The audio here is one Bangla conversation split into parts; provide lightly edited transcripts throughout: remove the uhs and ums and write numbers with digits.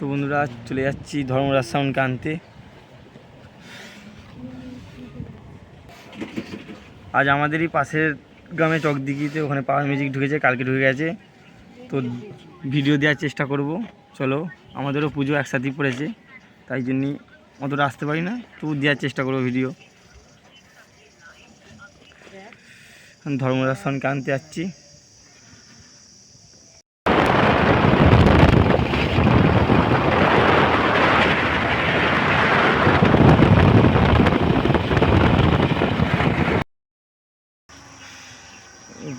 তো বন্ধুরা চলে যাচ্ছি ধর্মরাজ সাউন্ডকে আনতে। আজ আমাদেরই পাশের গ্রামে চকদিঘিতে ওখানে পাওয়ার মিউজিক ঢুকেছে, কালকে ঢুকে গেছে। তো ভিডিও দেওয়ার চেষ্টা করব। চলো, আমাদেরও পুজো একসাথেই পড়েছে, তাই জন্যই অতটা আসতে পারি না, তবু দেওয়ার চেষ্টা করবো ভিডিও। ধর্মরাজ সাউন্ডকে আনতে যাচ্ছি।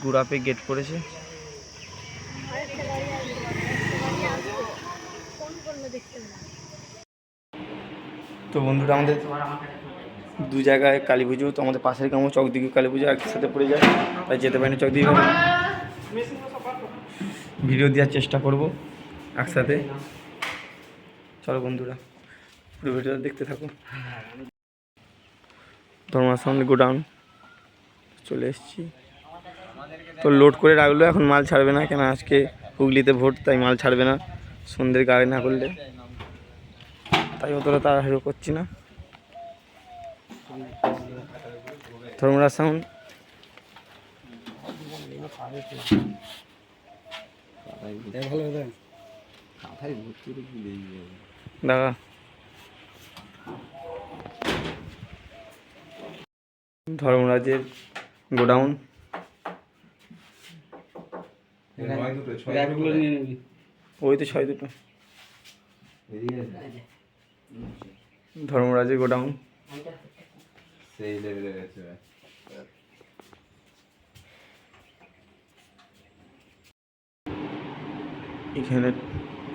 গুড়াপে গেট করেছে। তো বন্ধুরা আমাদের দু জায়গায় কালী পুজো, তো আমাদের পাশের গ্রামও চকদিঘি কালী পুজো একসাথে পড়ে যায়, তাই যেতে পারি না চকদিঘি। ভিডিও দেওয়ার চেষ্টা করব একসাথে। চলো বন্ধুরা, পুরো ভিডিওটা দেখতে থাকো। ধর্মরাজ সাউন্ড গোডাউন চলে এসেছি। তো লোড করে রাখলো, এখন মাল ছাড়বে না, কেন আজকে হুগলিতে ভোট, তাই মাল ছাড়বে না সন্ধ্যের গাড়ি না করলে, তাই অতটা তাড়াহুড়ো করছি না। ধর্মরাজ সাউন্ড দেখা ধর্মরাজের গোডাউন। ওই তো 6 দুটো ধর্মরাজের গোডাউন। এখানে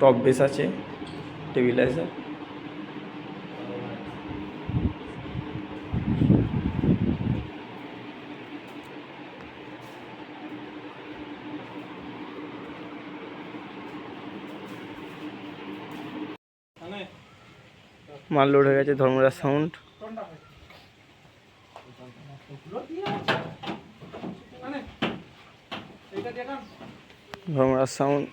টপ বেস আছে, টেবিলাইজার। মাল লোড হয়ে গেছে ধর্মরাজ সাউন্ড। ধর্মরাজ সাউন্ড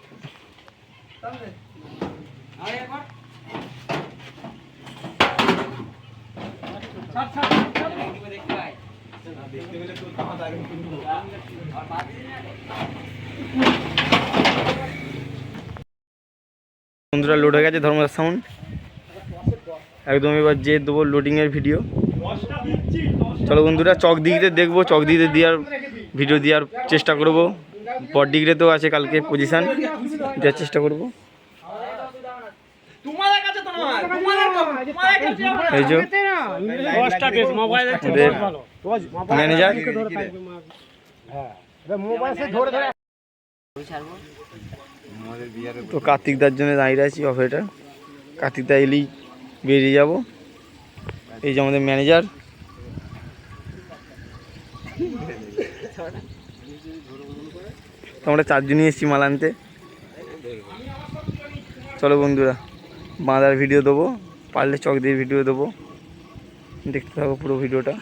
বন্ধুরা লোড হয়ে গেছে ধর্মরাজ সাউন্ড একদম। এবার যে দেবো লোডিংয়ের ভিডিও। চলো বন্ধুরা, চকদিঘিতে দেখবো, চকদিঘিতে দেওয়ার ভিডিও দেওয়ার চেষ্টা করব। বড়দিঘিতেও আছে কালকে পজিশান, দেওয়ার চেষ্টা করব। এই যে ম্যানেজার, তো কার্তিকদার জন্য দাঁড়িয়ে আছি অপারেটার। কার্তিকদা এলেই বেরিয়ে যাব। এই যে আমাদের ম্যানেজার। তো আমরা 4 জনই এসেছি মাল আনতে। চলো বন্ধুরা, বাঁধার ভিডিও দেবো, পারলে চক দিয়ে ভিডিও দেবো, দেখতে থাকো পুরো ভিডিওটা।